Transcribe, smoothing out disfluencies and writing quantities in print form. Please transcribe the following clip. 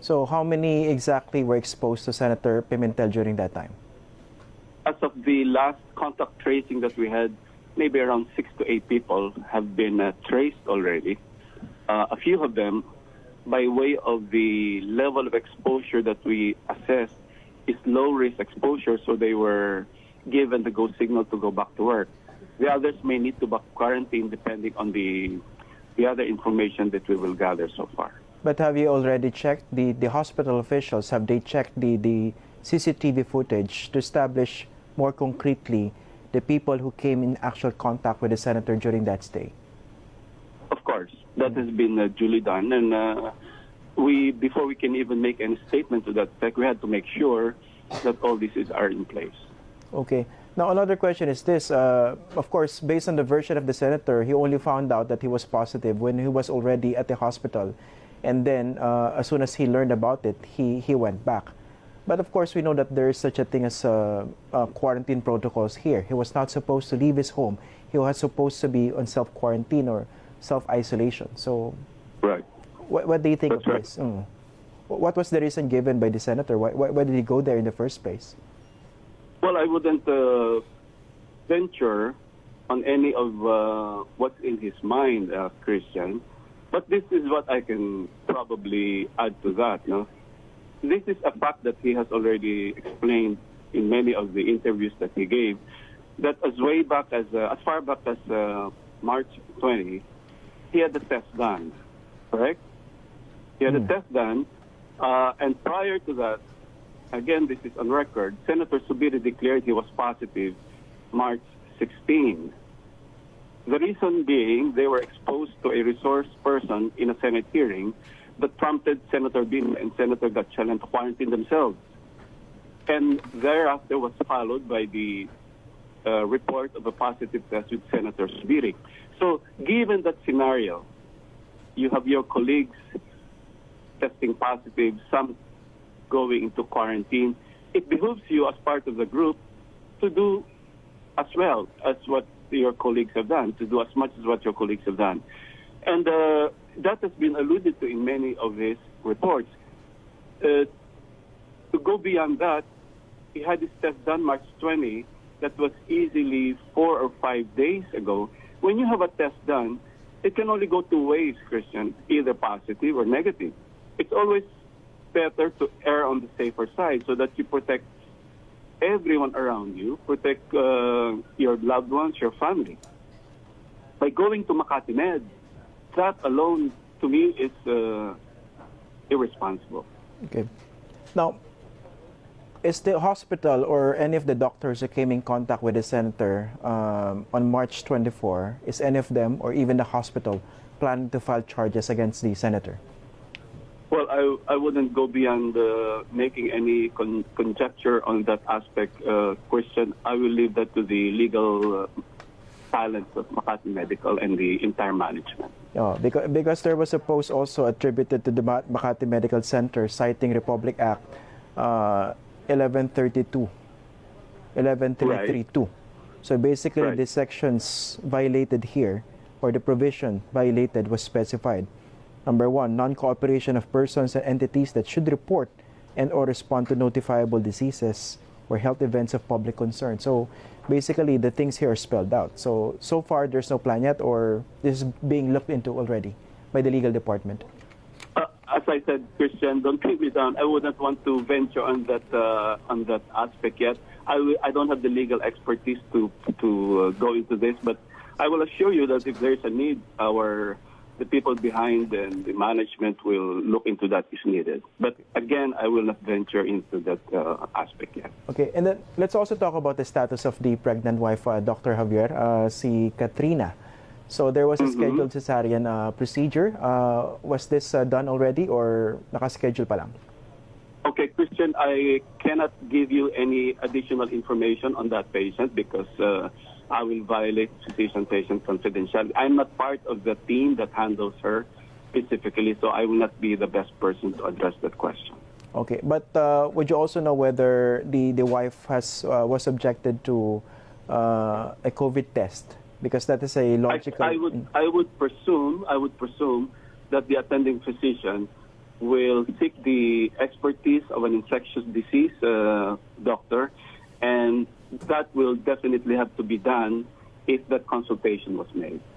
So how many exactly were exposed to Senator Pimentel during that time? As of the last contact tracing that we had, maybe around 6 to 8 people have been traced already. A few of them, by way of the level of exposure that we assessed, is low-risk exposure, so they were given the go signal to go back to work. The others may need to back quarantine depending on the other information that we will gather so far. But have you already checked, the hospital officials, have they checked the CCTV footage to establish more concretely the people who came in actual contact with the senator during that stay? Of course, that has been duly done, and before we can even make any statement to that effect, we had to make sure that all these are in place. Okay. Now, another question is this. Of course, based on the version of the senator, he only found out that he was positive when he was already at the hospital. And then, as soon as he learned about it, he went back. But of course, we know that there is such a thing as quarantine protocols here. He was not supposed to leave his home. He was supposed to be on self-quarantine or self-isolation. So, right. What do you think That's of right. this? What was the reason given by the senator? Why did he go there in the first place? Well, I wouldn't venture on any of what's in his mind, Christian. But this is what I can probably add to that. No? This is a fact that he has already explained in many of the interviews that he gave, that as far back as March 20, he had the test done, correct? He had the test done, and prior to that, again, this is on record, Senator Subiri declared he was positive March 16. The reason being they were exposed to a resource person in a Senate hearing that prompted Senator Bin and Senator Gatchalian to quarantine themselves. And thereafter was followed by the report of a positive test with Senator Subiri. So given that scenario, you have your colleagues testing positive, some going into quarantine. It behooves you as part of the group to do as well as what your colleagues have done, to do as much as what your colleagues have done. And that has been alluded to in many of his reports. To go beyond that, he had his test done March 20. That was easily 4 or 5 days ago. When you have a test done, it can only go two ways, Christian, either positive or negative. It's always better to err on the safer side so that you protect everyone around you, protect your loved ones, your family. By going to Makati Med, that alone, to me, is irresponsible. Okay. Now, is the hospital or any of the doctors who came in contact with the senator on March 24, is any of them or even the hospital planning to file charges against the senator? Well, I wouldn't go beyond making any conjecture on that aspect, Christian. I will leave that to the legal silence of Makati Medical and the entire management. Oh, because there was a post also attributed to the Makati Medical Center citing Republic Act 1132. Right. So basically, Right. the sections violated here, or the provision violated, was specified. Number 1, non-cooperation of persons and entities that should report and or respond to notifiable diseases or health events of public concern. So basically, the things here are spelled out. So far, there's no plan yet, or this is being looked into already by the legal department? As I said, Christian, don't pin me down. I wouldn't want to venture on that aspect yet. I don't have the legal expertise to go into this, but I will assure you that if there is a need, the people behind and the management will look into that if needed. But again, I will not venture into that aspect yet. Okay, and then let's also talk about the status of the pregnant wife, Dr. Javier, si Katrina. So there was a scheduled cesarean procedure. Was this done already or nakaschedule pa lang? Okay, Christian, I cannot give you any additional information on that patient because I will violate physician-patient confidentiality. I'm not part of the team that handles her specifically, so I will not be the best person to address that question. Okay, but would you also know whether the wife was subjected to a COVID test? Because that is a logical. I would presume that the attending physician will seek the expertise of an infectious disease doctor, and that will definitely have to be done if that consultation was made.